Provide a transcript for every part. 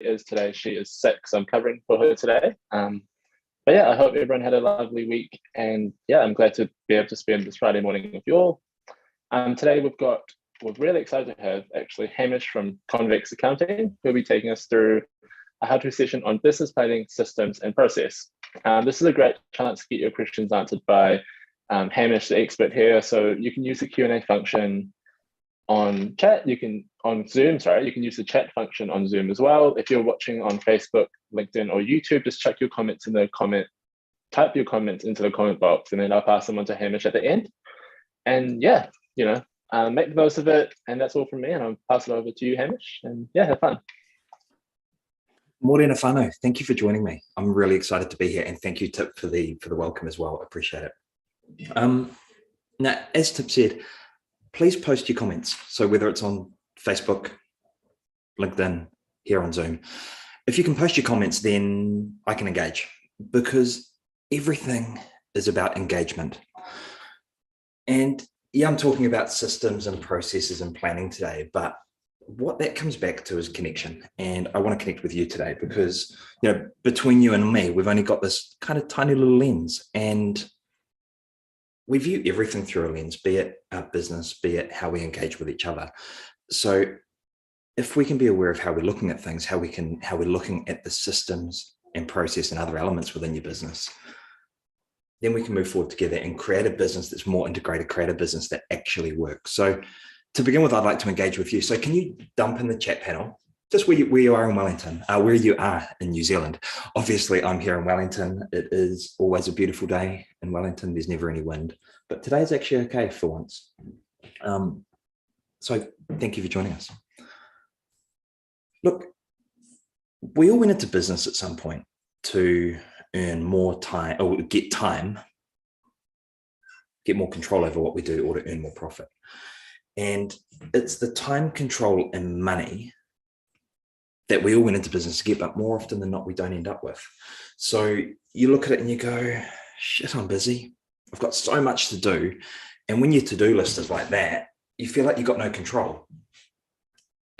is today. She is sick, so I'm covering for her today. But yeah, I hope everyone had a lovely week, and yeah, I'm glad to be able to spend this Friday morning with you all. Today we're really excited to have actually Hamish from Convex Accounting, who'll be taking us through a how-to session on business planning, systems, and process. This is a great chance to get your questions answered by Hamish, the expert here. So you can use the Q&A function on Zoom, you can use the chat function on Zoom as well. If you're watching on Facebook, LinkedIn, or YouTube, just chuck your comments in the type your comments into the comment box, and then I'll pass them on to Hamish at the end. And yeah, make the most of it. And that's all from me. And I'll pass it over to you, Hamish. And yeah, have fun. Morena whānau, thank you for joining me. I'm really excited to be here, and thank you, Tip, for the welcome as well. I appreciate it. Now, as Tip said, please post your comments. So whether it's on Facebook, LinkedIn, here on Zoom, if you can post your comments, then I can engage, because everything is about engagement. And yeah, I'm talking about systems and processes and planning today, but what that comes back to is connection. And I want to connect with you today because, between you and me, we've only got this kind of tiny little lens, and we view everything through a lens, be it our business, be it how we engage with each other. So if we can be aware of how we're looking at things, how we're looking at the systems and process and other elements within your business, then we can move forward together and create a business that's more integrated, create a business that actually works. So to begin with, I'd like to engage with you. So can you dump in the chat panel just where you are in Wellington, where you are in New Zealand? Obviously, I'm here in Wellington. It is always a beautiful day in Wellington. There's never any wind, but today is actually okay for once. So thank you for joining us. Look, we all went into business at some point to earn more time, or get more control over what we do, or to earn more profit. And it's the time, control, and money that we all went into business to get, but more often than not, we don't end up with. So you look at it and you go, shit, I'm busy. I've got so much to do. And when your to-do list is like that, you feel like you've got no control.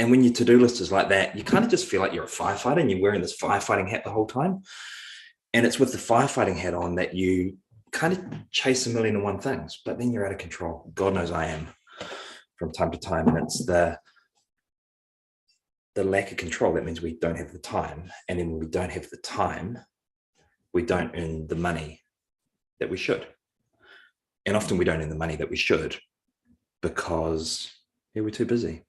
And when your to-do list is like that, you kind of just feel like you're a firefighter and you're wearing this firefighting hat the whole time. And it's with the firefighting hat on that you kind of chase a million and one things, but then you're out of control. God knows I am from time to time. And it's the lack of control that means we don't have the time. And then when we don't have the time, we don't earn the money that we should. And often we don't earn the money that we should because we're too busy.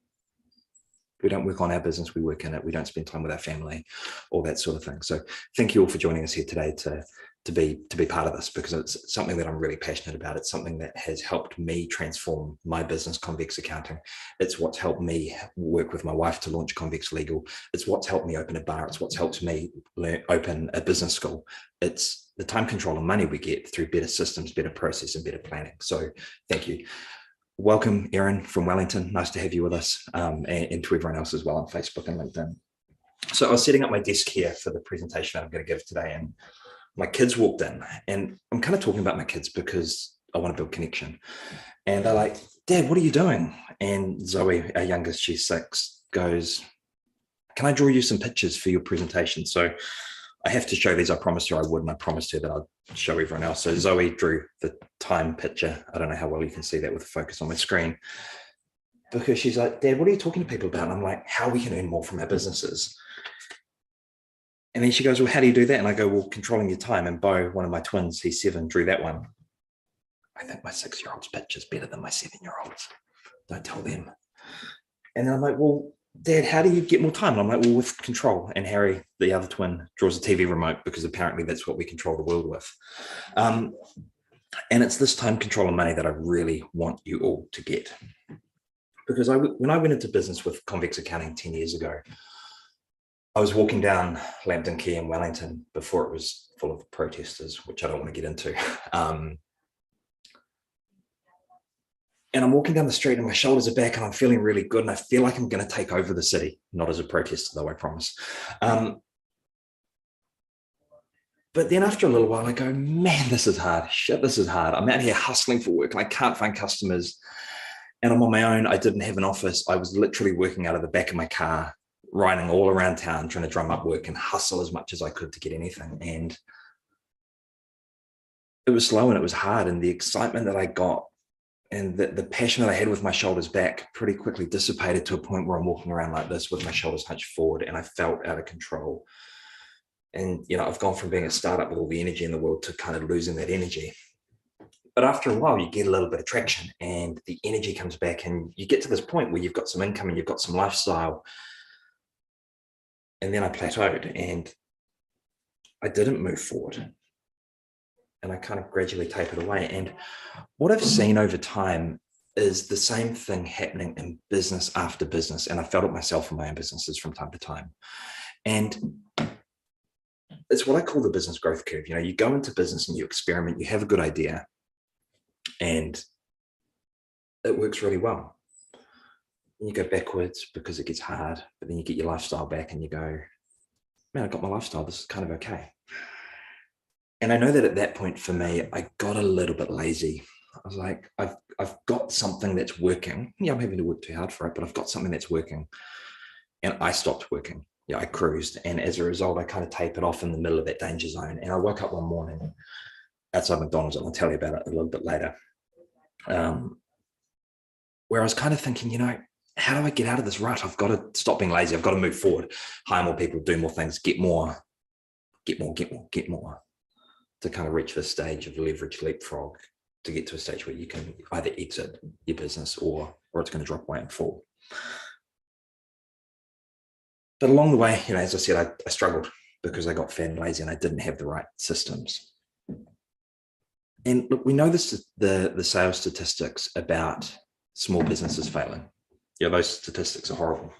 We don't work on our business, we work in it. We don't spend time with our family, all that sort of thing. So thank you all for joining us here today to be part of this, because it's something that I'm really passionate about. It's something that has helped me transform my business, Convex Accounting. It's what's helped me work with my wife to launch Convex Legal. It's what's helped me open a bar. It's what's helped me open a business school. It's the time, control, and money we get through better systems, better process, and better planning. So thank you. Welcome, Erin from Wellington. Nice to have you with us, and to everyone else as well on Facebook and LinkedIn. So I was setting up my desk here for the presentation that I'm going to give today, and my kids walked in, and I'm kind of talking about my kids because I want to build connection. And they're like, Dad, what are you doing? And Zoe, our youngest, she's 6, goes, can I draw you some pictures for your presentation? So I have to show these. I promised her I would, and I promised her that I'd show everyone else. So Zoe drew the time picture. I don't know how well you can see that with the focus on my screen, because she's like, Dad, what are you talking to people about? And I'm like, how we can earn more from our businesses. And then she goes, well, how do you do that? And I go, well, controlling your time. And Bo, one of my twins, he's 7, drew that one. I think my 6-year-old's picture's better than my 7-year-old's. Don't tell them. And then I'm like, well, Dad, how do you get more time? And I'm like, well, with control. And Harry, the other twin, draws a TV remote because apparently that's what we control the world with. And it's this time, control, and money that I really want you all to get. Because when I went into business with Convex Accounting 10 years ago, I was walking down Lambton Quay in Wellington before it was full of protesters, which I don't want to get into. And I'm walking down the street and my shoulders are back and I'm feeling really good. And I feel like I'm going to take over the city, not as a protester though, I promise. But then after a little while, I go, man, this is hard. Shit, this is hard. I'm out here hustling for work and I can't find customers. And I'm on my own. I didn't have an office. I was literally working out of the back of my car riding all around town, trying to drum up work and hustle as much as I could to get anything. And it was slow and it was hard. And the excitement that I got and the passion that I had with my shoulders back pretty quickly dissipated to a point where I'm walking around like this with my shoulders hunched forward, and I felt out of control. And, you know, I've gone from being a startup with all the energy in the world to kind of losing that energy. But after a while, you get a little bit of traction and the energy comes back, and you get to this point where you've got some income and you've got some lifestyle. And then I plateaued and I didn't move forward. And I kind of gradually tapered away. And what I've seen over time is the same thing happening in business after business. And I felt it myself in my own businesses from time to time. And it's what I call the business growth curve. You know, you go into business and you experiment, you have a good idea, and it works really well. And you go backwards because it gets hard, but then you get your lifestyle back and you go, man, I got my lifestyle. This is kind of okay. And I know that at that point for me, I got a little bit lazy. I was like, I've got something that's working. Yeah, I'm having to work too hard for it, but I've got something that's working. And I stopped working. Yeah, I cruised. And as a result, I kind of tapered off in the middle of that danger zone. And I woke up one morning outside McDonald's, and I'll tell you about it a little bit later, where I was kind of thinking, you know, how do I get out of this rut? I've got to stop being lazy. I've got to move forward, hire more people, do more things, get more, to kind of reach this stage of leverage leapfrog, to get to a stage where you can either exit your business or it's going to drop away and fall. But along the way, you know, as I said, I struggled because I got fat and lazy and I didn't have the right systems. And look, we know this, the sales statistics about small businesses failing. Yeah, those statistics are horrible.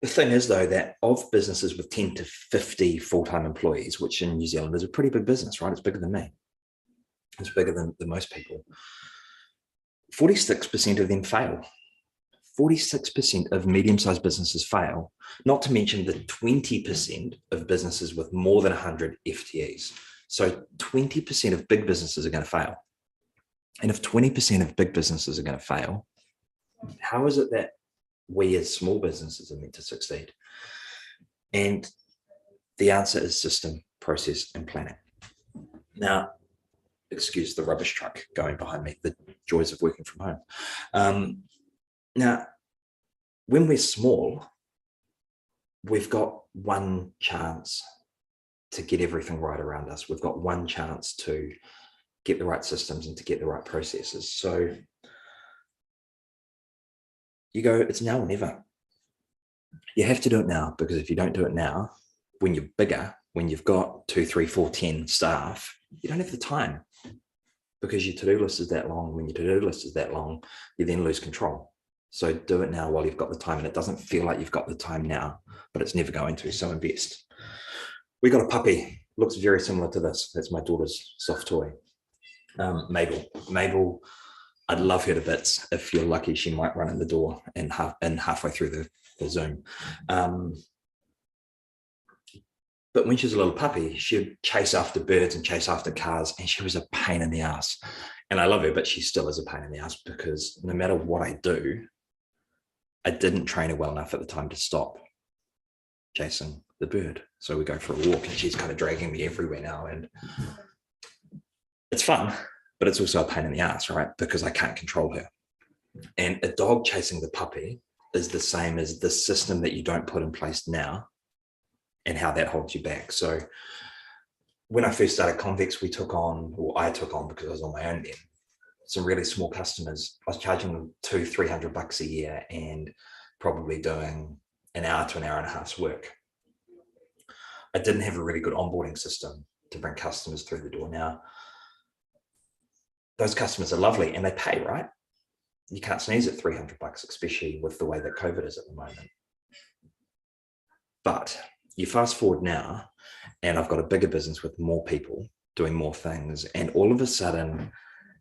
The thing is, though, that of businesses with 10 to 50 full-time employees, which in New Zealand is a pretty big business, right? It's bigger than me. It's bigger than most people. 46% of them fail. 46% of medium-sized businesses fail, not to mention the 20% of businesses with more than 100 FTEs. So 20% of big businesses are going to fail. And if 20% of big businesses are going to fail, how is it that we as small businesses are meant to succeed? And the answer is system, process, and planning. Now, excuse the rubbish truck going behind me, the joys of working from home. Now, when we're small, we've got one chance to get everything right around us. We've got one chance to get the right systems and to get the right processes. So you go, it's now or never. You have to do it now, because if you don't do it now, when you're bigger, when you've got 2, 3, 4, 10 staff, you don't have the time, because your to-do list is that long. When your to-do list is that long, you then lose control. So do it now while you've got the time. And it doesn't feel like you've got the time now, but it's never going to. So invest. We got a puppy, looks very similar to this. That's my daughter's soft toy. Mabel, I'd love her to bits. If you're lucky, she might run in the door and halfway through the Zoom. But when she was a little puppy, she'd chase after birds and chase after cars, and she was a pain in the ass. And I love her, but she still is a pain in the ass, because no matter what I do, I didn't train her well enough at the time to stop chasing the bird. So we go for a walk and she's kind of dragging me everywhere now. And it's fun, but it's also a pain in the ass, right? Because I can't control her. And a dog chasing the puppy is the same as the system that you don't put in place now and how that holds you back. So when I first started Convex, I took on, because I was on my own then, some really small customers. I was charging them $200-300 a year and probably doing an hour to an hour and a half's work. I didn't have a really good onboarding system to bring customers through the door. Now, those customers are lovely and they pay, right? You can't sneeze at $300, especially with the way that COVID is at the moment. But you fast forward now, and I've got a bigger business with more people doing more things. And all of a sudden,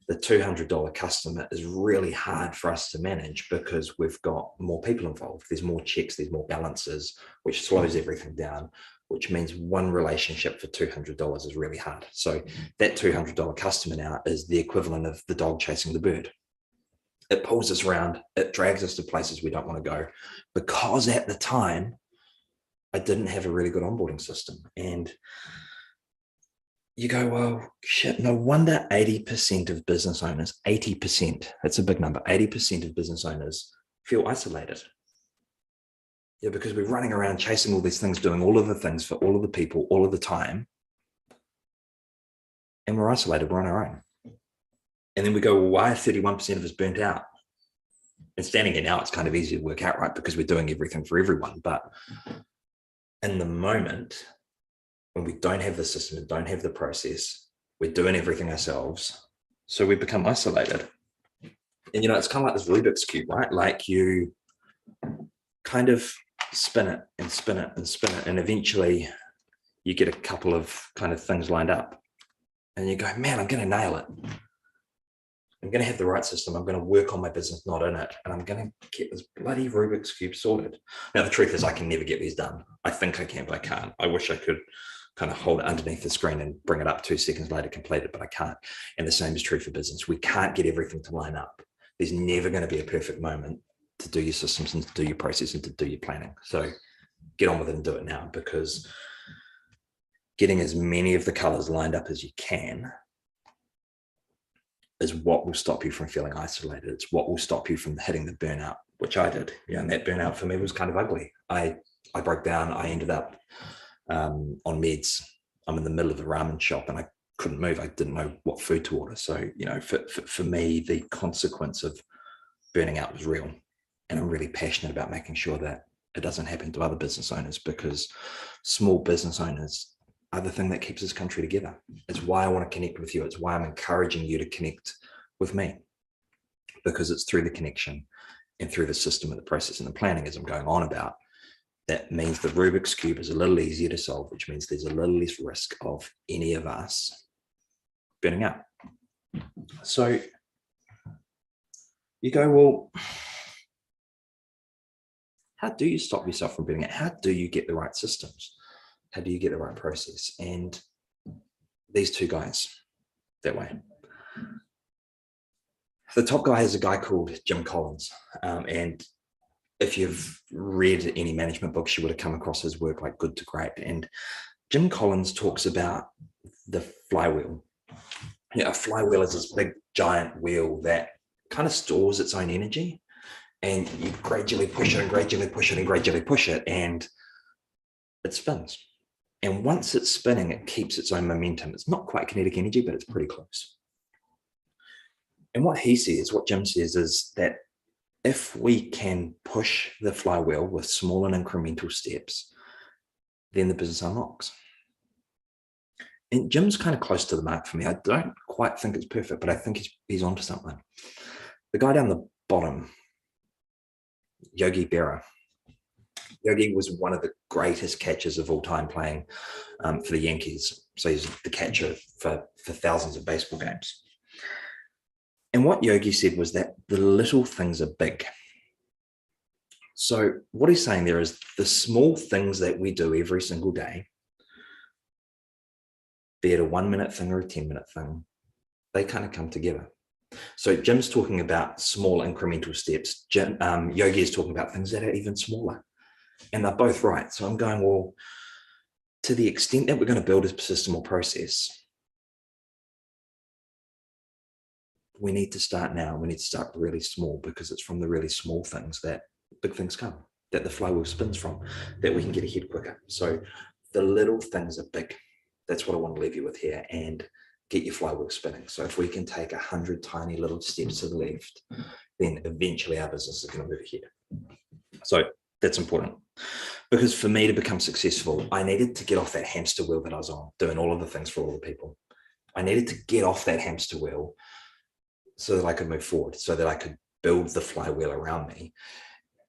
the $200 customer is really hard for us to manage, because we've got more people involved. There's more checks, there's more balances, which slows everything down, which means one relationship for $200 is really hard. So that $200 customer now is the equivalent of the dog chasing the bird. It pulls us around. It drags us to places we don't want to go, because at the time I didn't have a really good onboarding system. And you go, well, shit, no wonder 80% of business owners, 80%, that's a big number, 80% of business owners feel isolated. Yeah, because we're running around chasing all these things, doing all of the things for all of the people, all of the time. And we're isolated, we're on our own. And then we go, well, why are 31% of us burnt out? And standing here now, it's kind of easy to work out, right? Because we're doing everything for everyone. But in the moment, when we don't have the system and don't have the process, we're doing everything ourselves. So we become isolated. And, it's kind of like this Rubik's Cube, right? Like you kind of spin it and spin it and spin it. And eventually you get a couple of kind of things lined up. And you go, man, I'm going to nail it. I'm going to have the right system. I'm going to work on my business, not in it. And I'm going to get this bloody Rubik's Cube sorted. Now, the truth is I can never get these done. I think I can, but I can't. I wish I could kind of hold it underneath the screen and bring it up 2 seconds later completed, but I can't. And the same is true for business. We can't get everything to line up. There's never going to be a perfect moment to do your systems and to do your process and to do your planning. So get on with it and do it now, because getting as many of the colors lined up as you can is what will stop you from feeling isolated. It's what will stop you from hitting the burnout, which I did. And that burnout for me was kind of ugly. I broke down. I ended up on meds. I'm in the middle of the ramen shop and I couldn't move. I didn't know what food to order. So, for me, the consequence of burning out was real. And I'm really passionate about making sure that it doesn't happen to other business owners, because small business owners are the thing that keeps this country together. It's why I want to connect with you. It's why I'm encouraging you to connect with me, because it's through the connection and through the system and the process and the planning, as I'm going on about, that means the Rubik's Cube is a little easier to solve, which means there's a little less risk of any of us burning out. So you go, well, how do you stop yourself from burning out? How do you get the right systems? How do you get the right process? And these two guys that way. The top guy is a guy called Jim Collins. And if you've read any management books, you would have come across his work like Good to Great. And Jim Collins talks about the flywheel. A flywheel is this big giant wheel that kind of stores its own energy, and you gradually push it and gradually push it and gradually push it, and it spins. And once it's spinning, it keeps its own momentum. It's not quite kinetic energy, but it's pretty close. And what Jim says is that if we can push the flywheel with small and incremental steps, then the business unlocks. And Jim's kind of close to the mark for me. I don't quite think it's perfect, but I think he's onto something. The guy down the bottom, Yogi Berra. Yogi was one of the greatest catchers of all time, playing for the Yankees. So he's the catcher for thousands of baseball games. And what Yogi said was that the little things are big. So what he's saying there is the small things that we do every single day, be it a 1-minute thing or a 10-minute thing, they kind of come together. So Jim's talking about small incremental steps. Yogi is talking about things that are even smaller. And they're both right. So I'm going, well, to the extent that we're going to build a system or process, we need to start now. We need to start really small, because it's from the really small things that big things come, that the flywheel spins from, that we can get ahead quicker. So the little things are big. That's what I want to leave you with here, and get your flywheel spinning. So if we can take 100 tiny little steps to the left, then eventually our business is going to move ahead. So that's important, because for me to become successful, I needed to get off that hamster wheel that I was on, doing all of the things for all the people. I needed to get off that hamster wheel so that I could move forward, so that I could build the flywheel around me.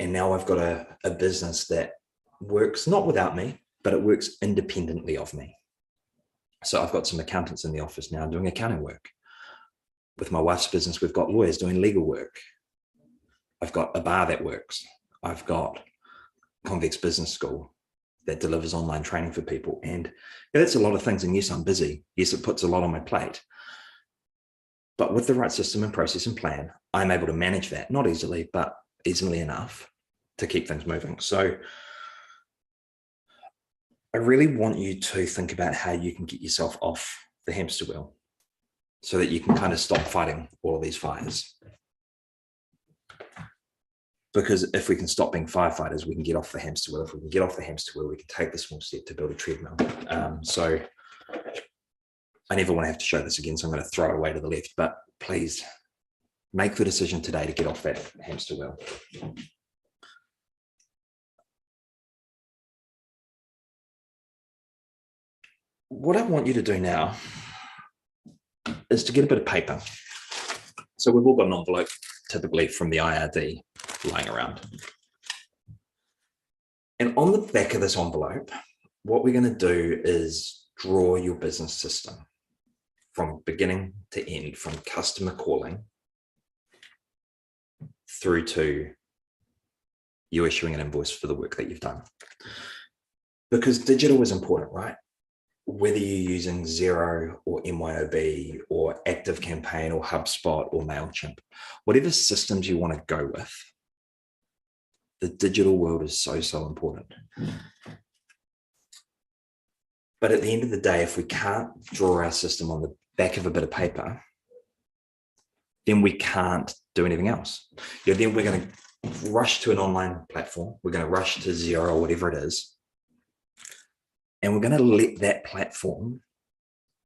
And now I've got a business that works not without me, but it works independently of me. So I've got some accountants in the office now doing accounting work. With my wife's business, we've got lawyers doing legal work. I've got a bar that works. I've got Convex Business School that delivers online training for people. And that's a lot of things. And yes, I'm busy. Yes, it puts a lot on my plate. But with the right system and process and plan, I'm able to manage that, not easily, but easily enough to keep things moving. So I really want you to think about how you can get yourself off the hamster wheel so that you can kind of stop fighting all of these fires. Because if we can stop being firefighters, we can get off the hamster wheel. If we can get off the hamster wheel, we can take the small step to build a treadmill. So I never want to have to show this again, so I'm going to throw it away to the left, but please make the decision today to get off that hamster wheel. What I want you to do now is to get a bit of paper. So we've all got an envelope, typically from the IRD, lying around. And on the back of this envelope, what we're going to do is draw your business system from beginning to end, from customer calling through to you issuing an invoice for the work that you've done. Because digital is important, right? Whether you're using Xero or MYOB or ActiveCampaign or HubSpot or MailChimp, whatever systems you want to go with, the digital world is so, so important. But at the end of the day, if we can't draw our system on the back of a bit of paper, then we can't do anything else. Then we're going to rush to an online platform. We're going to rush to Xero or whatever it is. And we're going to let that platform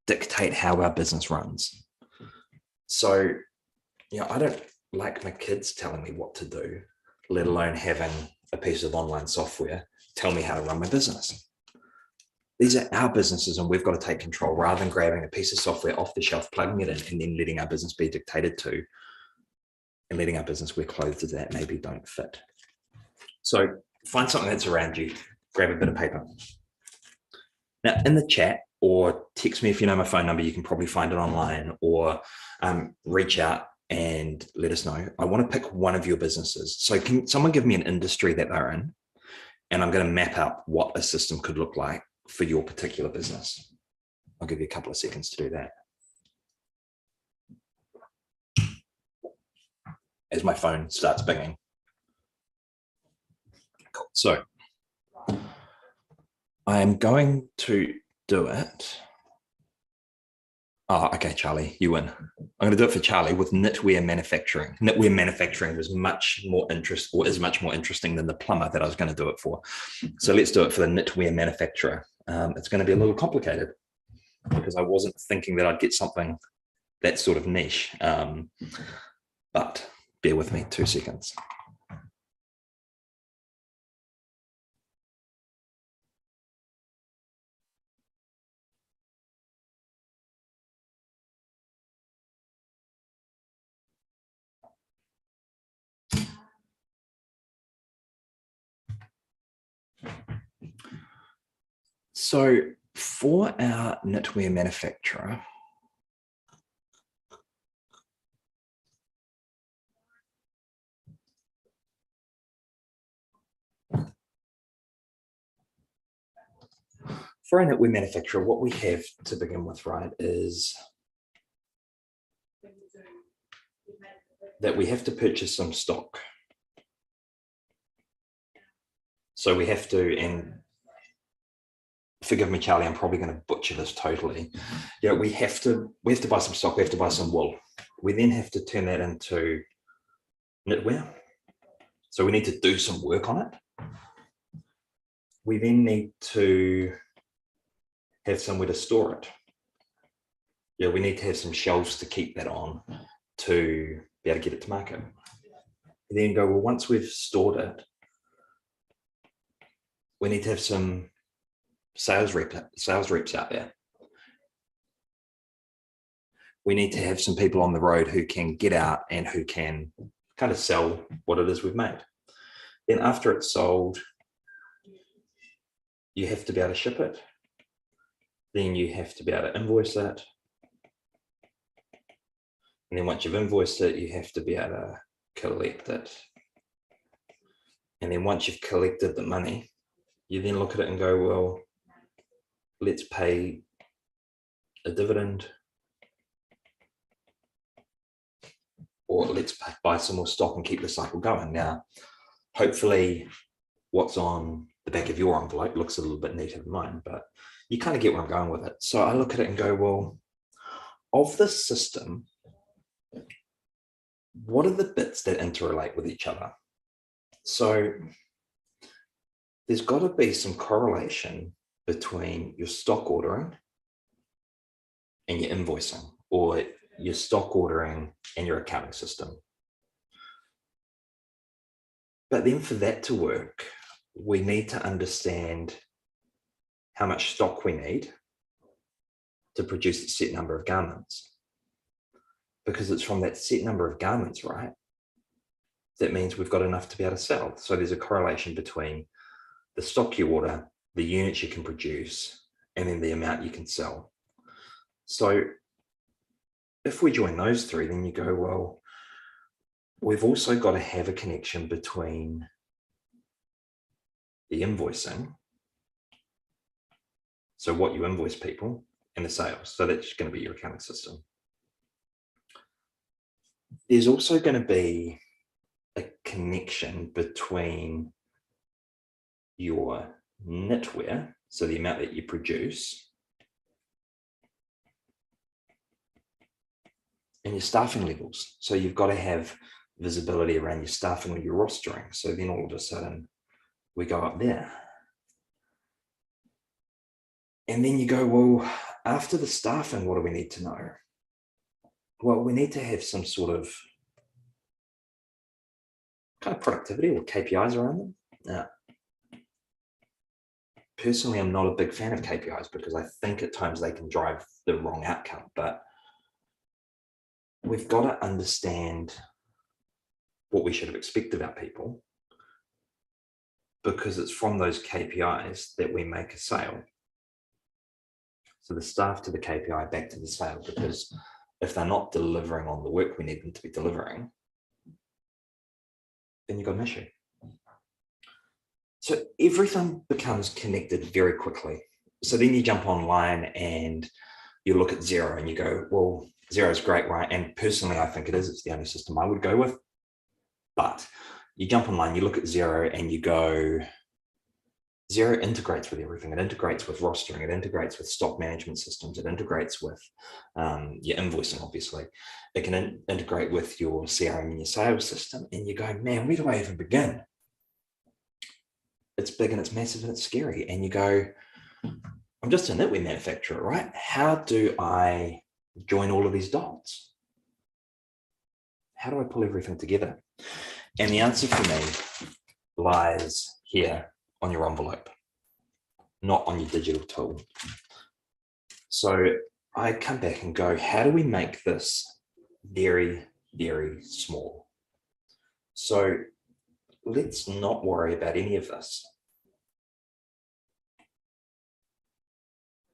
dictate how our business runs. So, I don't like my kids telling me what to do, let alone having a piece of online software tell me how to run my business. These are our businesses and we've got to take control rather than grabbing a piece of software off the shelf, plugging it in, and then letting our business be dictated to and letting our business wear clothes that maybe don't fit. So find something that's around you, grab a bit of paper. Now, in the chat, or text me if you know my phone number, you can probably find it online, or reach out and let us know. I want to pick one of your businesses. So can someone give me an industry that they're in? And I'm going to map out what a system could look like for your particular business. I'll give you a couple of seconds to do that. As my phone starts binging. Cool. So I am going to do it. Oh, okay, Charlie, you win. I'm going to do it for Charlie with knitwear manufacturing. Knitwear manufacturing was much more is much more interesting than the plumber that I was going to do it for. So let's do it for the knitwear manufacturer. It's going to be a little complicated because I wasn't thinking that I'd get something that sort of niche. But bear with me 2 seconds. So for our knitwear manufacturer, what we have to begin with, right, is that we have to purchase some stock. So we have to, and forgive me, Charlie, I'm probably going to butcher this totally. We have to buy some stock, we have to buy some wool. We then have to turn that into knitwear. So we need to do some work on it. We then need to have somewhere to store it. We need to have some shelves to keep that on to be able to get it to market. We then go, well, once we've stored it, we need to have some sales reps out there. We need to have some people on the road who can get out and who can kind of sell what it is we've made. Then after it's sold, you have to be able to ship it. Then you have to be able to invoice it. And then once you've invoiced it, you have to be able to collect it. And then once you've collected the money, you then look at it and go, well, let's pay a dividend. or let's buy some more stock and keep the cycle going. Now, hopefully what's on the back of your envelope looks a little bit neater than mine, but you kind of get where I'm going with it. So I look at it and go, well, of this system, what are the bits that interrelate with each other? So there's got to be some correlation between your stock ordering and your invoicing, or your stock ordering and your accounting system. But then for that to work, we need to understand how much stock we need to produce a set number of garments. Because it's from that set number of garments, right? That means we've got enough to be able to sell. So there's a correlation between the stock you order, the units you can produce, and then the amount you can sell. So if we join those three, then you go, well, we've also got to have a connection between the invoicing, so what you invoice people, and the sales. So that's going to be your accounting system. There's also going to be a connection between your knitwear, so the amount that you produce, and your staffing levels. So you've got to have visibility around your staffing or your rostering. So then all of a sudden we go up there. And then you go, well, after the staffing, what do we need to know? Well, we need to have some sort of kind of productivity or KPIs around them. Now, personally, I'm not a big fan of KPIs because I think at times they can drive the wrong outcome, but we've got to understand what we should have expected of our people, because it's from those KPIs that we make a sale. So the staff to the KPI, back to the sale, because if they're not delivering on the work we need them to be delivering, then you've got an issue. So everything becomes connected very quickly. So then you jump online and you look at Xero and you go, well, Xero is great, right? And personally, I think it is. It's the only system I would go with. But you jump online, you look at Xero and you go, Xero integrates with everything. It integrates with rostering. It integrates with stock management systems. It integrates with your invoicing, obviously. It can integrate with your CRM and your sales system. And you go, man, where do I even begin? It's big and it's massive and it's scary. And you go, I'm just a knitwear manufacturer, right? How do I join all of these dots? How do I pull everything together? And the answer for me lies here on your envelope, not on your digital tool. So I come back and go, how do we make this very, very small? So let's not worry about any of this.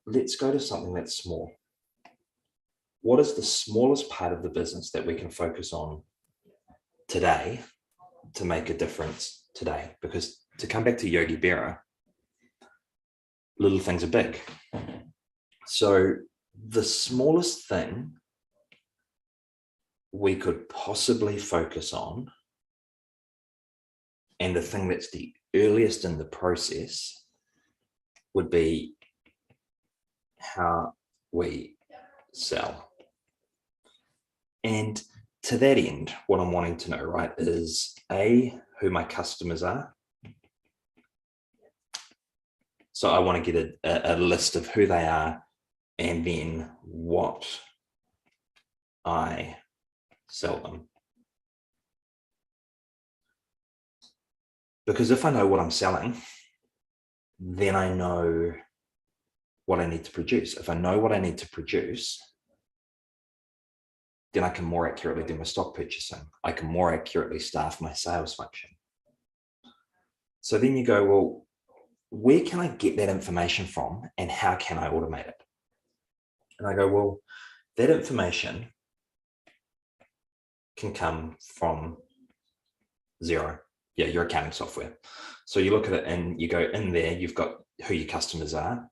Let's go to something that's small. What is the smallest part of the business that we can focus on today to make a difference today? Because to come back to Yogi Berra, little things are big. So the smallest thing we could possibly focus on, and the thing that's the earliest in the process, would be how we sell. And to that end, what I'm wanting to know, right, is A, who my customers are. So I want to get a list of who they are and then what I sell them. Because if I know what I'm selling, then I know what I need to produce. If I know what I need to produce, then I can more accurately do my stock purchasing. I can more accurately staff my sales function. So then you go, well, where can I get that information from and how can I automate it? And I go, well, that information can come from Xero. Yeah, your accounting software. So you look at it and you go in there, you've got who your customers are,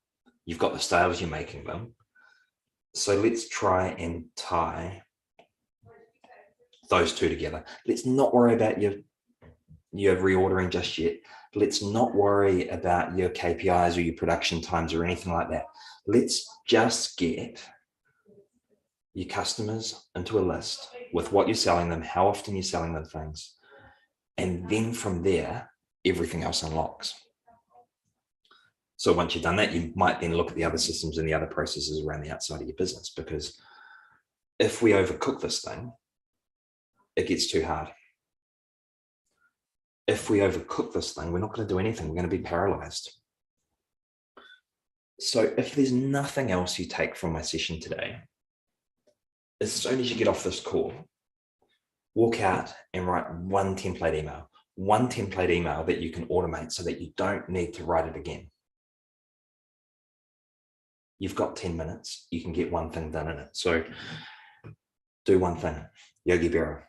you've got the sales you're making them. So let's try and tie those two together. Let's not worry about your reordering just yet. Let's not worry about your KPIs or your production times or anything like that. Let's just get your customers into a list with what you're selling them, how often you're selling them things. And then from there, everything else unlocks. So once you've done that, you might then look at the other systems and the other processes around the outside of your business, because if we overcook this thing, it gets too hard. If we overcook this thing, we're not going to do anything. We're going to be paralyzed. So if there's nothing else you take from my session today, as soon as you get off this call, walk out and write one template email that you can automate so that you don't need to write it again. You've got 10 minutes, you can get one thing done in it. So do one thing, Yogi Berra.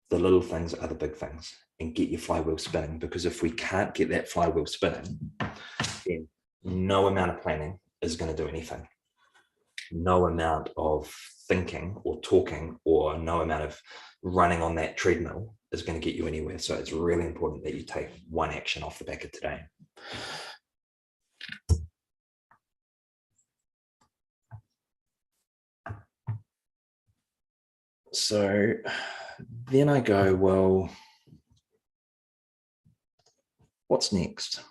The little things are the big things, and get your flywheel spinning, because if we can't get that flywheel spinning, then no amount of planning is going to do anything. No amount of thinking or talking or no amount of running on that treadmill is going to get you anywhere. So it's really important that you take one action off the back of today. So then I go, well, what's next?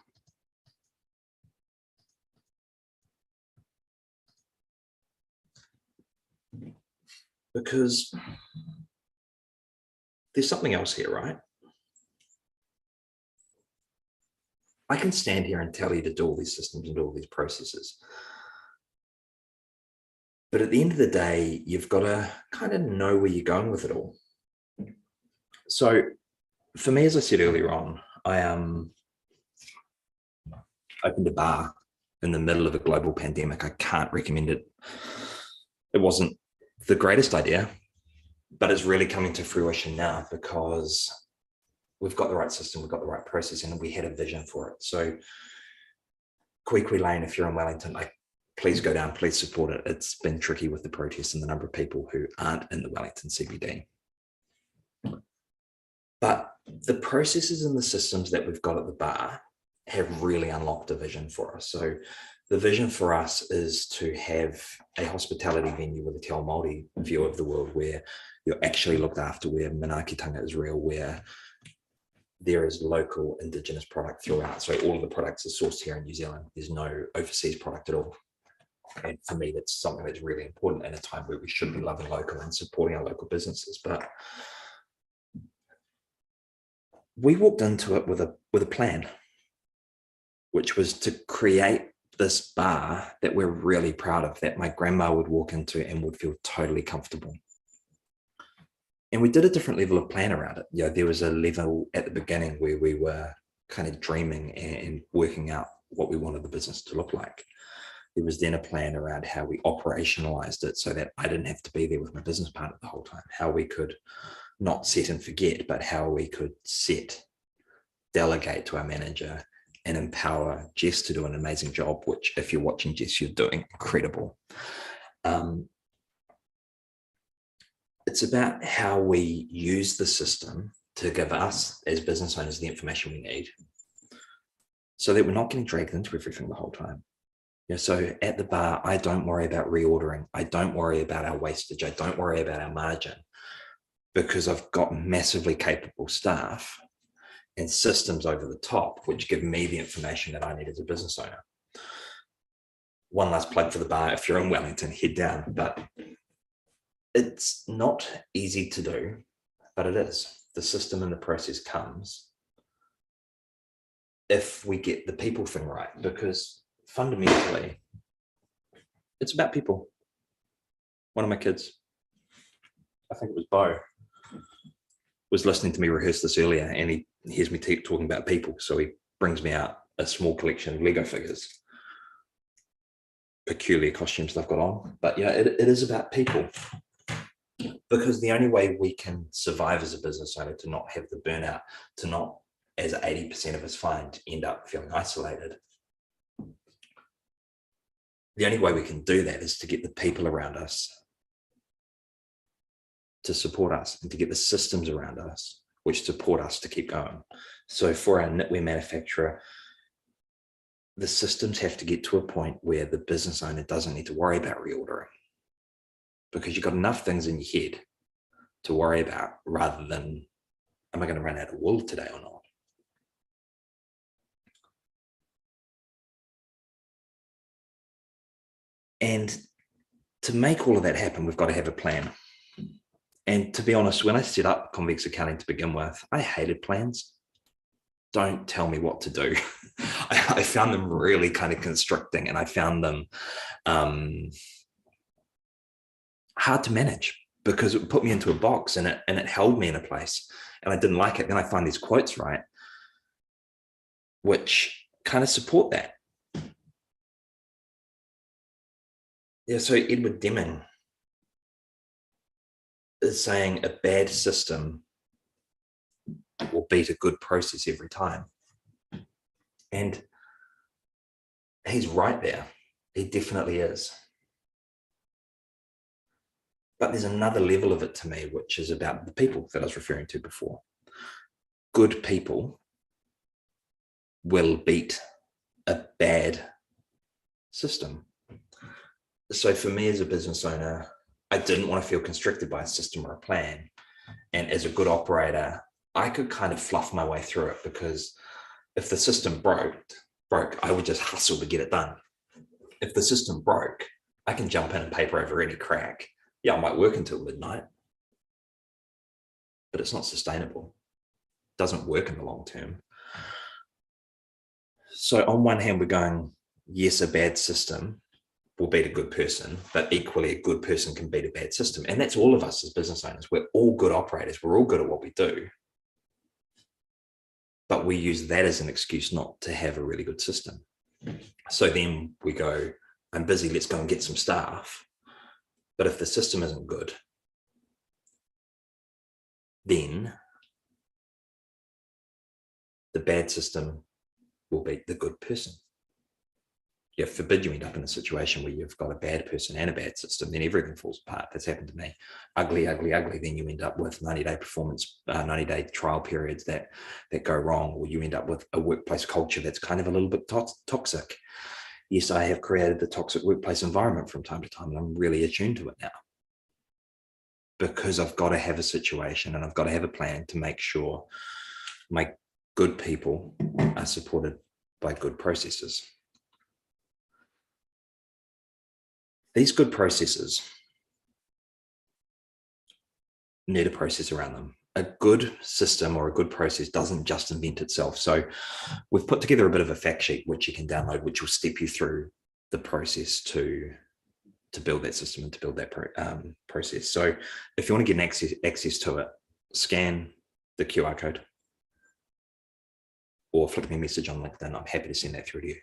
Because there's something else here, right? I can stand here and tell you to do all these systems and do all these processes. But at the end of the day, you've got to kind of know where you're going with it all. So for me, as I said earlier on, I opened a bar in the middle of a global pandemic. I can't recommend it. It wasn't the greatest idea, but it's really coming to fruition now because we've got the right system, we've got the right process, and we had a vision for it. So Kwekwe Lane, if you're in Wellington, please go down, please support it. It's been tricky with the protests and the number of people who aren't in the Wellington CBD. But the processes and the systems that we've got at the bar have really unlocked a vision for us. So the vision for us is to have a hospitality venue with a Te Ao Māori view of the world, where you're actually looked after, where manaakitanga is real, where there is local indigenous product throughout. So all of the products are sourced here in New Zealand. There's no overseas product at all. And for me, that's something that's really important in a time where we should be loving local and supporting our local businesses. But we walked into it with a plan, which was to create this bar that we're really proud of, that my grandma would walk into and would feel totally comfortable. And we did a different level of plan around it. You know, there was a level at the beginning where we were kind of dreaming and working out what we wanted the business to look like. There was then a plan around how we operationalized it so that I didn't have to be there with my business partner the whole time, how we could not set and forget, but how we could set, delegate to our manager, and empower Jess to do an amazing job, which if you're watching Jess, you're doing incredible. It's about how we use the system to give us as business owners the information we need so that we're not getting dragged into everything the whole time. You know, so at the bar, I don't worry about reordering. I don't worry about our wastage. I don't worry about our margin, because I've got massively capable staff and systems over the top, which give me the information that I need as a business owner. One last plug for the bar. If you're in Wellington, head down. But it's not easy to do, but it is. The system and the process comes if we get the people thing right, because fundamentally, it's about people. One of my kids, I think it was Bo, was listening to me rehearse this earlier, and he hears me talking about people. So he brings me out a small collection of Lego figures, peculiar costumes they've got on. But yeah, it is about people, because the only way we can survive as a business owner, to not have the burnout, to not, as 80% of us find, end up feeling isolated. The only way we can do that is to get the people around us to support us and to get the systems around us which support us to keep going. So for our knitwear manufacturer, the systems have to get to a point where the business owner doesn't need to worry about reordering, because you've got enough things in your head to worry about rather than, am I going to run out of wool today or not? And to make all of that happen, we've got to have a plan. And to be honest, when I set up Convex Accounting to begin with, I hated plans. Don't tell me what to do. I found them really kind of constricting, and I found them hard to manage because it put me into a box and it held me in a place, and I didn't like it. Then I find these quotes, right, which kind of support that. Yeah, so Edward Deming is saying a bad system will beat a good process every time. And he's right there. He definitely is. But there's another level of it to me, which is about the people that I was referring to before. Good people will beat a bad system. So for me as a business owner, I didn't want to feel constricted by a system or a plan. And as a good operator, I could kind of fluff my way through it, because if the system broke, I would just hustle to get it done. If the system broke, I can jump in and paper over any crack. Yeah, I might work until midnight, but it's not sustainable. It doesn't work in the long term. So on one hand, we're going, yes, a bad system will beat a good person, but equally a good person can beat a bad system. And that's all of us as business owners. We're all good operators. We're all good at what we do. But we use that as an excuse not to have a really good system. So then we go, I'm busy, let's go and get some staff. But if the system isn't good, then the bad system will beat the good person. Yeah, forbid you end up in a situation where you've got a bad person and a bad system, then everything falls apart. That's happened to me. Ugly, ugly, ugly. Then you end up with 90-day performance, 90-day trial periods that go wrong, or you end up with a workplace culture that's kind of a little bit toxic. Yes, I have created the toxic workplace environment from time to time, and I'm really attuned to it now, because I've got to have a situation and I've got to have a plan to make sure my good people are supported by good processes. These good processes need a process around them. A good system or a good process doesn't just invent itself. So we've put together a bit of a fact sheet, which you can download, which will step you through the process to build that system and to build that process. So if you want to get access to it, scan the QR code or flick me a message on LinkedIn. I'm happy to send that through to you.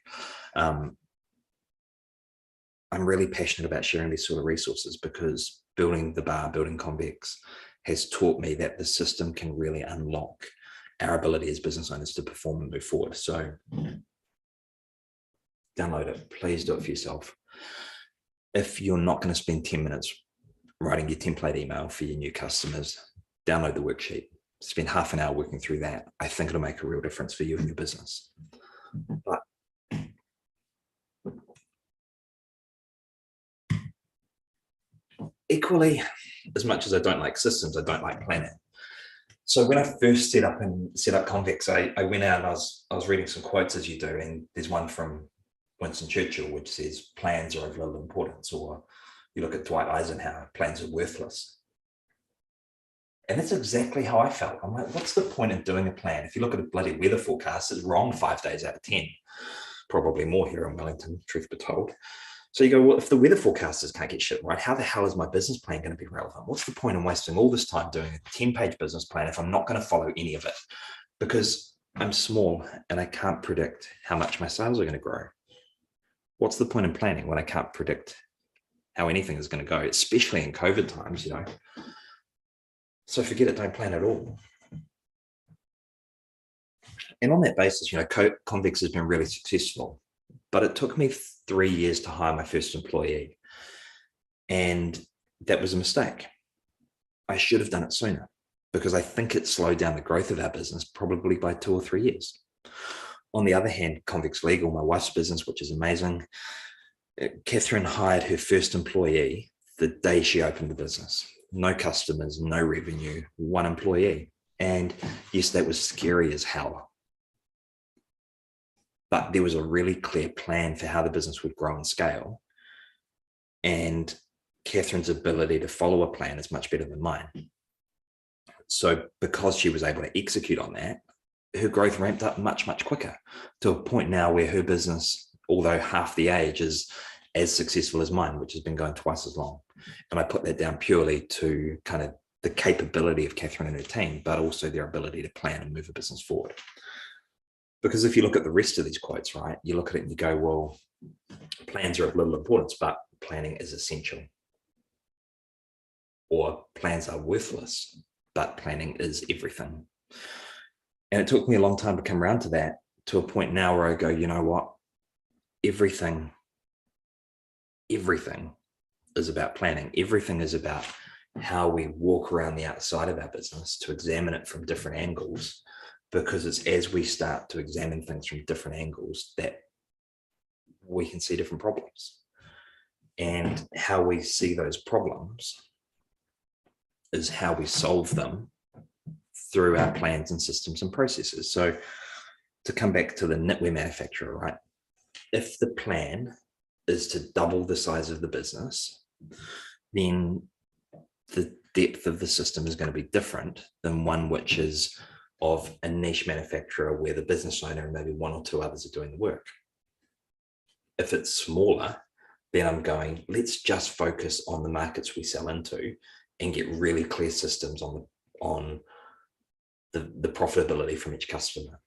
I'm really passionate about sharing these sort of resources, because building the bar, building Convex, has taught me that the system can really unlock our ability as business owners to perform and move forward. So download it. Please do it for yourself. If you're not going to spend 10 minutes writing your template email for your new customers, download the worksheet. Spend half an hour working through that. I think it'll make a real difference for you and your business. But equally, as much as I don't like systems, I don't like planning. So when I first set up Convex, I went out and I was reading some quotes, as you do, and there's one from Winston Churchill which says plans are of little importance, or you look at Dwight Eisenhower, plans are worthless. And that's exactly how I felt. I'm like, what's the point in doing a plan? If you look at a bloody weather forecast, it's wrong 5 days out of 10, probably more here in Wellington, truth be told. So you go, well, if the weather forecasters can't get shit right, how the hell is my business plan going to be relevant? What's the point in wasting all this time doing a 10-page business plan if I'm not going to follow any of it? Because I'm small and I can't predict how much my sales are going to grow. What's the point in planning when I can't predict how anything is going to go, especially in COVID times, you know? So forget it, don't plan at all. And on that basis, you know, Convex has been really successful, but it took me 3 years to hire my first employee. And that was a mistake. I should have done it sooner, because I think it slowed down the growth of our business probably by 2 or 3 years. On the other hand, Convex Legal, my wife's business, which is amazing, Catherine hired her first employee the day she opened the business. No customers, no revenue, one employee. And yes, that was scary as hell. But there was a really clear plan for how the business would grow and scale. And Catherine's ability to follow a plan is much better than mine. So because she was able to execute on that, her growth ramped up much, much quicker, to a point now where her business, although half the age, is as successful as mine, which has been going twice as long. And I put that down purely to kind of the capability of Catherine and her team, but also their ability to plan and move a business forward. Because if you look at the rest of these quotes, right, you look at it and you go, well, plans are of little importance, but planning is essential. Or plans are worthless, but planning is everything. And it took me a long time to come around to that, to a point now where I go, you know what, everything is about planning. Everything is about how we walk around the outside of our business to examine it from different angles, because it's as we start to examine things from different angles that we can see different problems. And how we see those problems is how we solve them through our plans and systems and processes. So to come back to the knitwear manufacturer, right? If the plan is to double the size of the business, then the depth of the system is going to be different than one which is of a niche manufacturer where the business owner and maybe one or two others are doing the work. If it's smaller, then I'm going, let's just focus on the markets we sell into and get really clear systems on the profitability from each customer.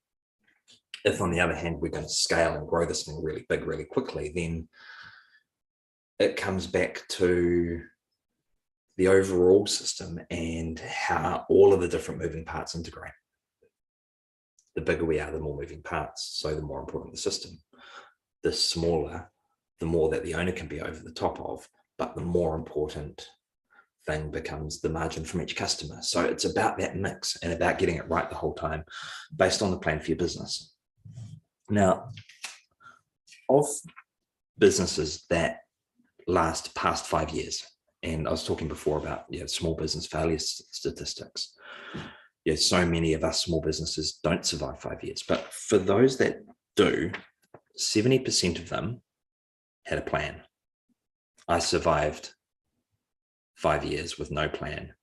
If, on the other hand, we're going to scale and grow this thing really big, really quickly, then it comes back to the overall system and how all of the different moving parts integrate. The bigger we are, the more moving parts, so the more important the system. The smaller, the more that the owner can be over the top of, but the more important thing becomes the margin from each customer. So it's about that mix and about getting it right the whole time based on the plan for your business. Now, of businesses that last past 5 years, and I was talking before about small business failure statistics. So many of us small businesses don't survive 5 years, but for those that do, 70% of them had a plan. I survived 5 years with no plan.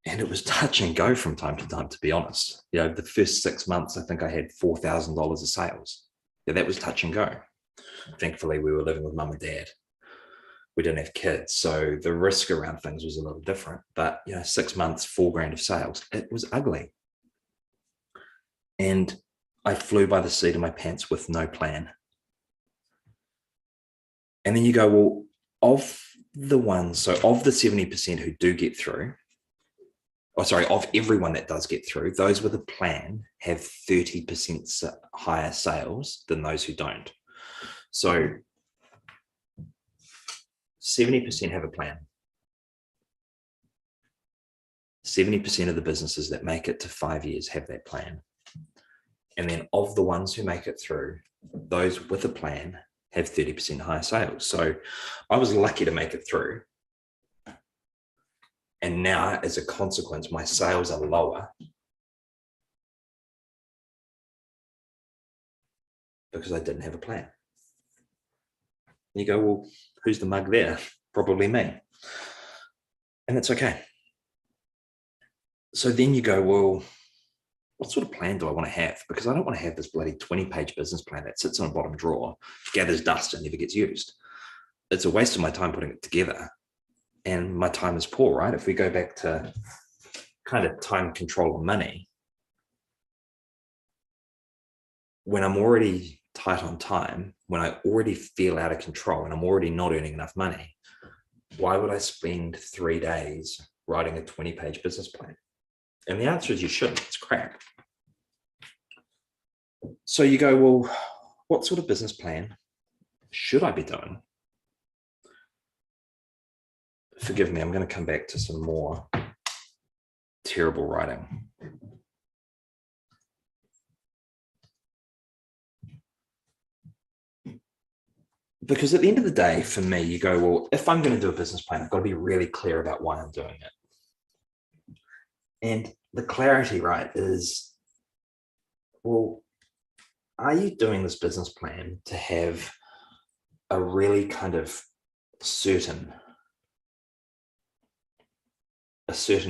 And it was touch and go from time to time, to be honest. The first 6 months, I think I had $4,000 of sales. That was touch and go. Thankfully, we were living with mum and dad. We didn't have kids, so the risk around things was a little different. But 6 months, $4,000 of sales, it was ugly. And I flew by the seat of my pants with no plan. And then you go, well, of the 70% who do get through, of everyone that does get through, those with a plan have 30% higher sales than those who don't. So 70% have a plan. 70% of the businesses that make it to 5 years have that plan. And then of the ones who make it through, those with a plan have 30% higher sales. So I was lucky to make it through. And now, as a consequence, my sales are lower because I didn't have a plan. You go, well, who's the mug there? Probably me. And that's okay. So then you go, well, what sort of plan do I want to have? Because I don't want to have this bloody 20-page business plan that sits on a bottom drawer, gathers dust and never gets used. It's a waste of my time putting it together. And my time is poor, right? If we go back to kind of time, control, and money, when I'm already tight on time, when I already feel out of control and I'm already not earning enough money, why would I spend 3 days writing a 20-page business plan? And the answer is you shouldn't. It's crap. So you go, well, what sort of business plan should I be doing? forgive me, I'm going to come back to some more terrible writing. Because at the end of the day, for me, you go, well, if I'm going to do a business plan, I've got to be really clear about why I'm doing it. And the clarity, right, is, well, are you doing this business plan to have a really kind of certain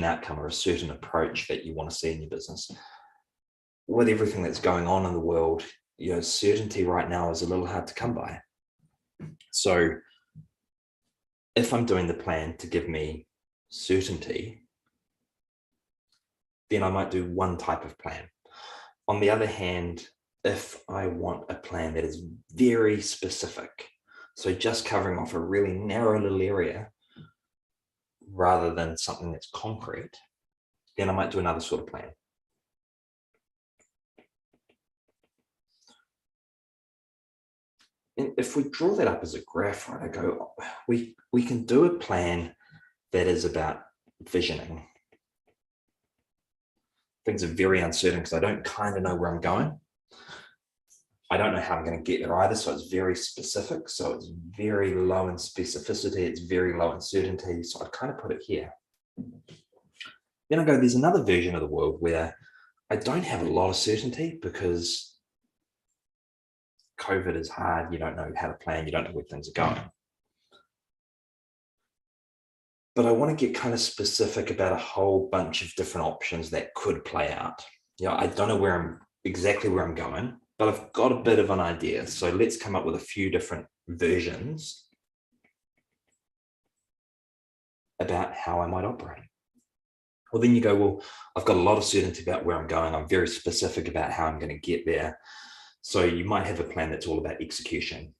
outcome or a certain approach that you want to see in your business? With everything that's going on in the world, certainty right now is a little hard to come by. So if I'm doing the plan to give me certainty, then I might do one type of plan. On the other hand, if I want a plan that is very specific, so just covering off a really narrow little area rather than something that's concrete, then I might do another sort of plan. And if we draw that up as a graph, right, I go, we can do a plan that is about visioning. Things are very uncertain because I don't kind of know where I'm going. I don't know how I'm going to get there either. So it's very specific. So it's very low in specificity. It's very low in certainty. So I kind of put it here. Then I go, there's another version of the world where I don't have a lot of certainty because COVID is hard. You don't know how to plan. You don't know where things are going. But I want to get kind of specific about a whole bunch of different options that could play out. I don't know exactly where I'm going, but I've got a bit of an idea. So let's come up with a few different versions about how I might operate. Well, then you go, well, I've got a lot of certainty about where I'm going. I'm very specific about how I'm going to get there. So you might have a plan that's all about execution.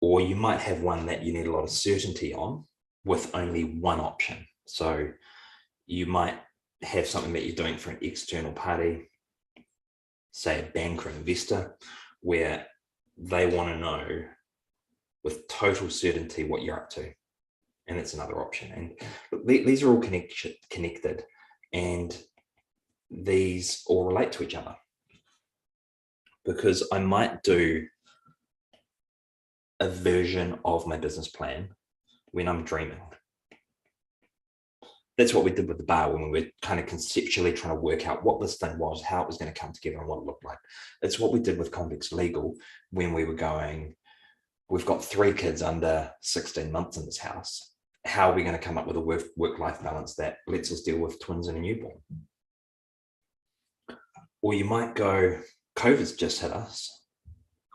Or you might have one that you need a lot of certainty on with only one option. So you might have something that you're doing for an external party, say a bank or an investor, where they want to know with total certainty what you're up to. And it's another option. And look, these are all connected, and these all relate to each other. Because I might do a version of my business plan when I'm dreaming. That's what we did with the bar when we were kind of conceptually trying to work out what this thing was, how it was going to come together and what it looked like. It's what we did with Convex Legal when we were going, we've got 3 kids under 16 months in this house. How are we going to come up with a work-life balance that lets us deal with twins and a newborn? Or you might go, COVID's just hit us.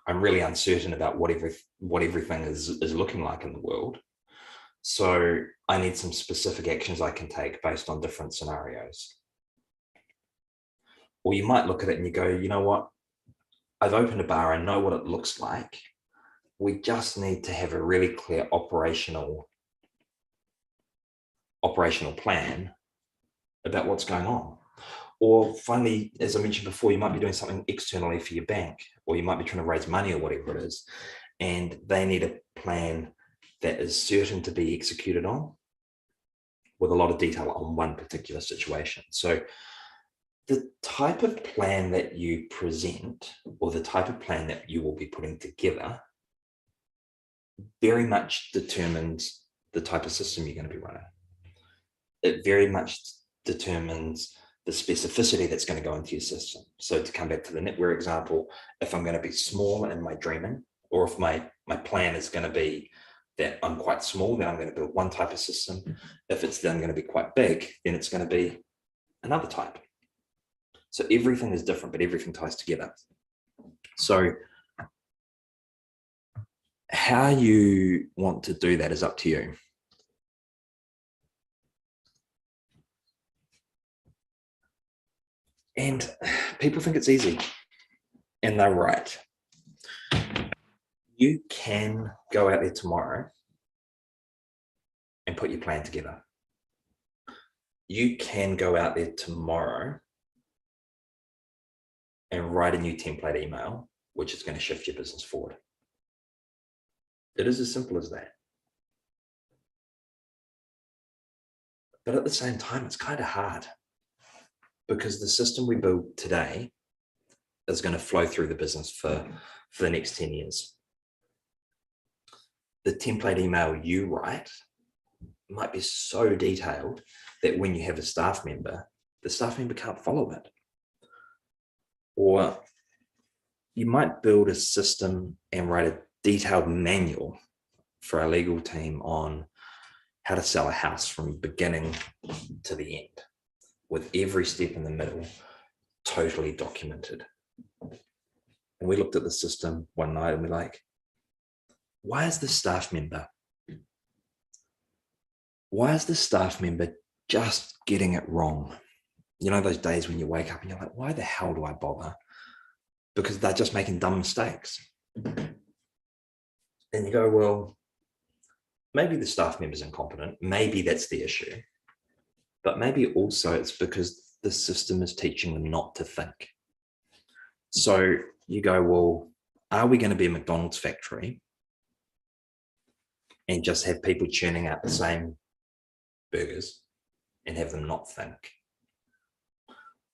I'm really uncertain about what everything is looking like in the world. So I need some specific actions I can take based on different scenarios. Or you might look at it and you go, you know what? I've opened a bar. I know what it looks like. We just need to have a really clear operational plan about what's going on. Or finally, as I mentioned before, you might be doing something externally for your bank, or you might be trying to raise money or whatever it is, and they need a plan that is certain to be executed on with a lot of detail on one particular situation. So the type of plan that you present, or the type of plan that you will be putting together, very much determines the type of system you're going to be running. It very much determines the specificity that's going to go into your system. So to come back to the knitwear example, if I'm going to be small in my dreaming, or if my plan is going to be that I'm quite small, then I'm going to build one type of system. If it's then going to be quite big, then it's going to be another type. So everything is different, but everything ties together. So how you want to do that is up to you. And people think it's easy, and they're right. You can go out there tomorrow and put your plan together. You can go out there tomorrow and write a new template email, which is going to shift your business forward. It is as simple as that. But at the same time, it's kind of hard because the system we build today is going to flow through the business for the next 10 years. The template email you write might be so detailed that when you have a staff member, the staff member can't follow it. Or you might build a system and write a detailed manual for our legal team on how to sell a house from beginning to the end, with every step in the middle totally documented. And we looked at the system one night and we're like, why is the staff member just getting it wrong? You know, those days when you wake up and you're like, why the hell do I bother? Because they're just making dumb mistakes. And you go, well, maybe the staff member's incompetent. Maybe that's the issue. But maybe also it's because the system is teaching them not to think. So you go, well, are we going to be a McDonald's factory and just have people churning out the same burgers and have them not think?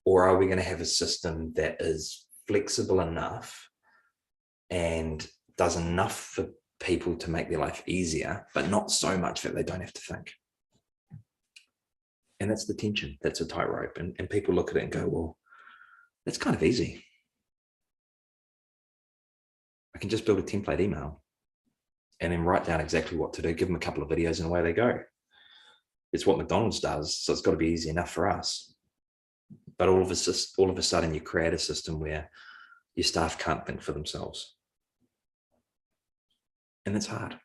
Or are we going to have a system that is flexible enough and does enough for people to make their life easier, but not so much that they don't have to think? And that's the tension. That's a tightrope. And people look at it and go, well, that's kind of easy. I can just build a template email and then write down exactly what to do, give them a couple of videos and away they go. It's what McDonald's does, so it's got to be easy enough for us. But all of a sudden you create a system where your staff can't think for themselves. And it's hard.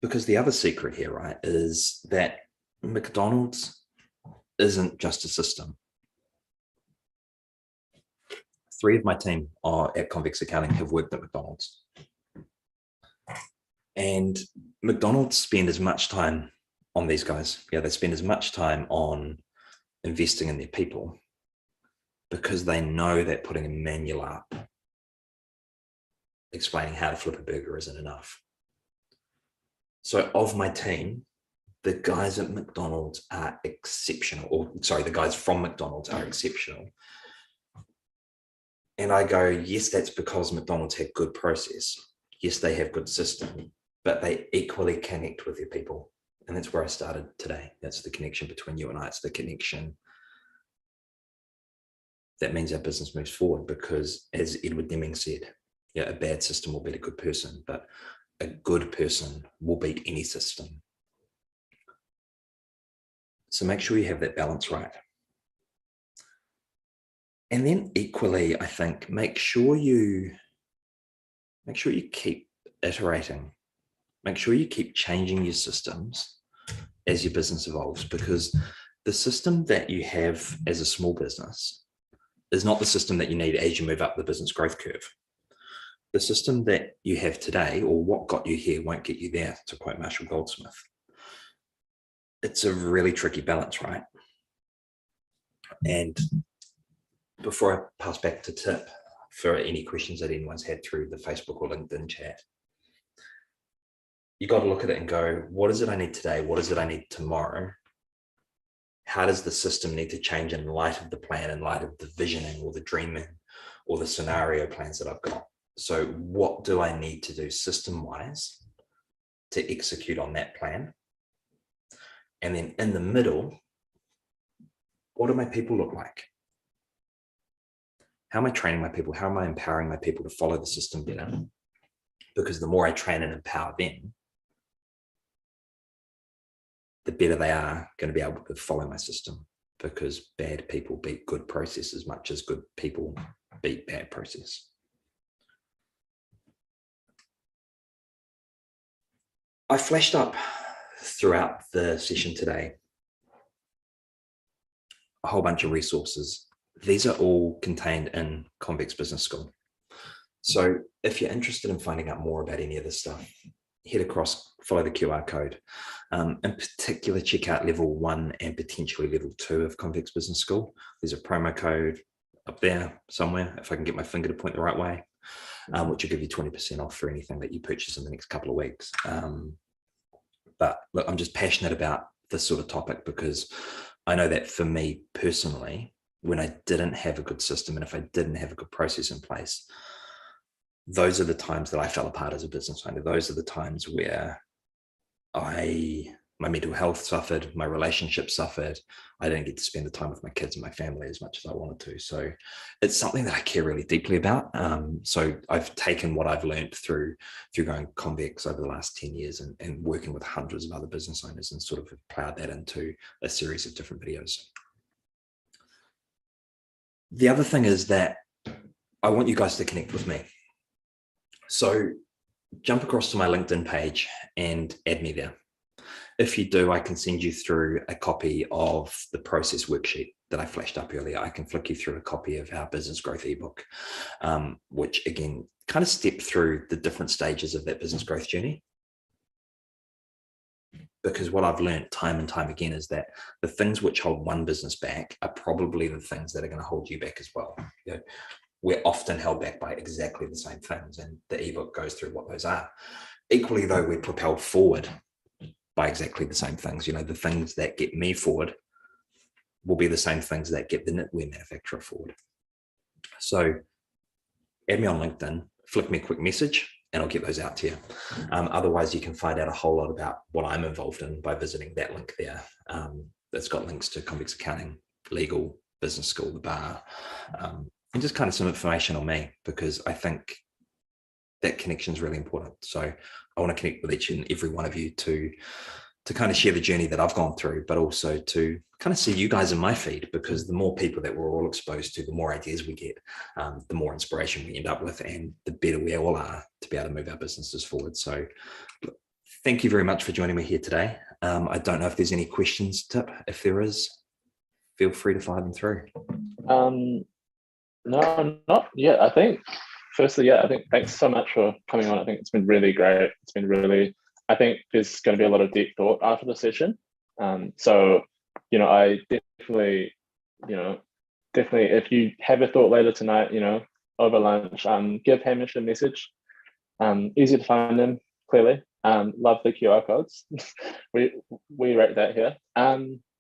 Because the other secret here, right, is that McDonald's isn't just a system. 3 of my team at Convex Accounting have worked at McDonald's. And McDonald's spend as much time on these guys. Yeah, they spend as much time on investing in their people because they know that putting a manual up explaining how to flip a burger isn't enough. So of my team, the guys at McDonald's are exceptional, or sorry, the guys from McDonald's are exceptional. And I go, yes, that's because McDonald's had good process. Yes, they have good system, but they equally connect with their people. And that's where I started today. That's the connection between you and I. It's the connection that means our business moves forward, because as Edward Deming said, yeah, a bad system will beat a good person, but a good person will beat any system. So make sure you have that balance right. And then equally, I think, make sure you keep iterating. Make sure you keep changing your systems as your business evolves, because the system that you have as a small business is not the system that you need as you move up the business growth curve. The system that you have today, or what got you here, won't get you there, to quote Marshall Goldsmith. It's a really tricky balance, right? And before I pass back to Tip for any questions that anyone's had through the Facebook or LinkedIn chat, you got to look at it and go, what is it I need today? What is it I need tomorrow? How does the system need to change in light of the plan, in light of the visioning or the dreaming or the scenario plans that I've got? So what do I need to do system-wise to execute on that plan? And then in the middle, what do my people look like? How am I training my people? How am I empowering my people to follow the system better? Because the more I train and empower them, the better they are going to be able to follow my system, because bad people beat good process as much as good people beat bad process. I flashed up throughout the session today a whole bunch of resources. These are all contained in Convex Business School. So if you're interested in finding out more about any of this stuff, head across, follow the QR code. In particular, check out level 1 and potentially level 2 of Convex Business School. There's a promo code up there somewhere, if I can get my finger to point the right way. which will give you 20% off for anything that you purchase in the next couple of weeks. But look, I'm just passionate about this sort of topic because I know that for me personally, when I didn't have a good system and if I didn't have a good process in place, those are the times that I fell apart as a business owner. Those are the times where my mental health suffered, my relationship suffered. I didn't get to spend the time with my kids and my family as much as I wanted to. So it's something that I care really deeply about. So I've taken what I've learned through going convex over the last 10 years and working with hundreds of other business owners and sort of plowed that into a series of different videos. The other thing is that I want you guys to connect with me. So jump across to my LinkedIn page and add me there. If you do, I can send you through a copy of the process worksheet that I flashed up earlier. I can flick you through a copy of our business growth ebook, which again, kind of step through the different stages of that business growth journey. Because what I've learned time and time again is that the things which hold one business back are probably the things that are going to hold you back as well. You know, we're often held back by exactly the same things, and the ebook goes through what those are. Equally, though, we're propelled forward by exactly the same things. You know, the things that get me forward will be the same things that get the knitwear manufacturer forward. So add me on LinkedIn, flick me a quick message, and I'll get those out to you. Otherwise, you can find out a whole lot about what I'm involved in by visiting that link there. That's got links to convex accounting, legal, business school, the bar, and just kind of some information on me, because I think that connection is really important. So I want to connect with each and every one of you to kind of share the journey that I've gone through, but also to kind of see you guys in my feed, because the more people that we're all exposed to, the more ideas we get, the more inspiration we end up with, and the better we all are to be able to move our businesses forward. So thank you very much for joining me here today. I don't know if there's any questions, Tip. If there is, feel free to fire them through. No, not yet. I think firstly, I think thanks so much for coming on. I think it's been really great. It's been really, I think there's going to be a lot of deep thought after the session. So, I definitely, if you have a thought later tonight, over lunch, give Hamish a message. Easy to find him, clearly. Love the QR codes. we rate that here.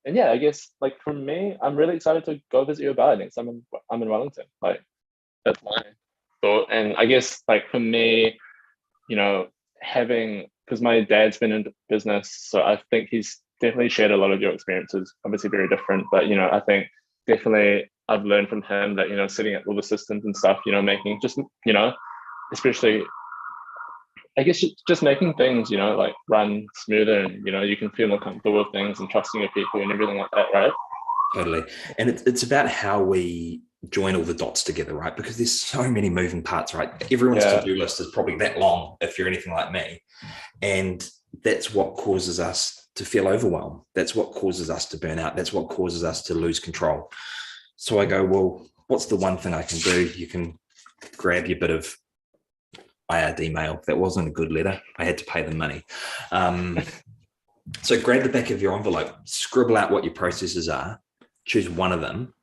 And yeah, I guess like for me, I'm really excited to go visit your bar next. I'm in Wellington. Like that's my thought. And I guess like for me, because my dad's been in business, so I think he's definitely shared a lot of your experiences. Obviously very different, but I think definitely I've learned from him that setting up all the systems and stuff, making just especially I guess just making things like run smoother, and you can feel more comfortable with things and trusting your people and everything like that, right? Totally. And it's about how we join all the dots together, right? Because there's so many moving parts, right? Everyone's to-do list is probably that long if you're anything like me. And that's what causes us to feel overwhelmed. That's what causes us to burn out. That's what causes us to lose control. So I go, well, what's the one thing I can do? You can grab your bit of IRD mail. That wasn't a good letter. I had to pay them money. So grab the back of your envelope, scribble out what your processes are, choose one of them,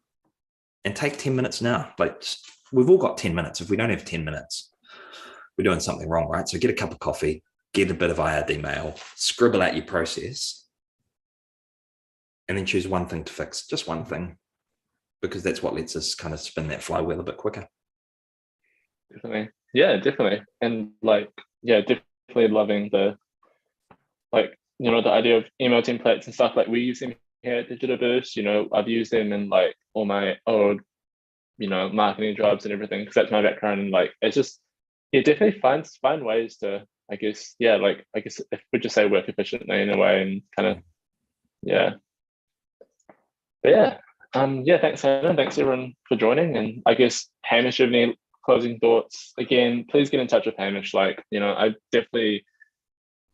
and take 10 minutes now. Like we've all got 10 minutes. If we don't have 10 minutes, we're doing something wrong, right? So get a cup of coffee, get a bit of IRD mail, scribble out your process, and then choose one thing to fix, just one thing, because that's what lets us kind of spin that flywheel a bit quicker. Definitely. Yeah, definitely. And definitely loving the the idea of email templates and stuff. Like we use them here at Digital Boost. I've used them in like all my old marketing jobs and everything, because that's my background. And like it's just definitely find ways to if we just say work efficiently in a way, and kind of thanks Hannah, thanks everyone for joining. And I guess Hamish, have any closing thoughts? Again, please get in touch with Hamish. I definitely,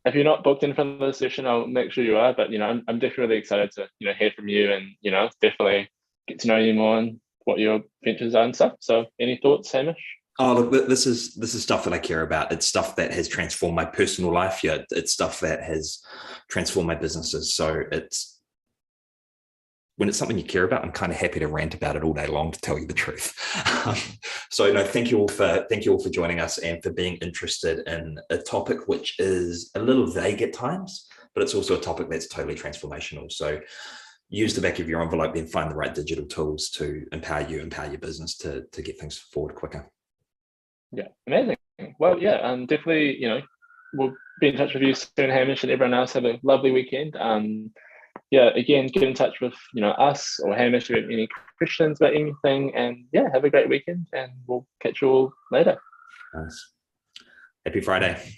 if you're not booked in for the session, I'll make sure you are. But I'm definitely really excited to hear from you, and definitely get to know you more and what your ventures are and stuff. So any thoughts, Hamish? Oh, look, this is stuff that I care about. It's stuff that has transformed my personal life. It's stuff that has transformed my businesses. So when it's something you care about, I'm kind of happy to rant about it all day long, to tell you the truth. So no, thank you all for joining us and for being interested in a topic which is a little vague at times, but it's also a topic that's totally transformational. So use the back of your envelope, then find the right digital tools to empower your business to get things forward quicker. Yeah, amazing. Well, yeah, definitely, we'll be in touch with you soon, Hamish, and everyone else. Have a lovely weekend. Yeah, again, get in touch with, us or Hamish if you have any questions about anything. And yeah, have a great weekend, and we'll catch you all later. Nice. Happy Friday.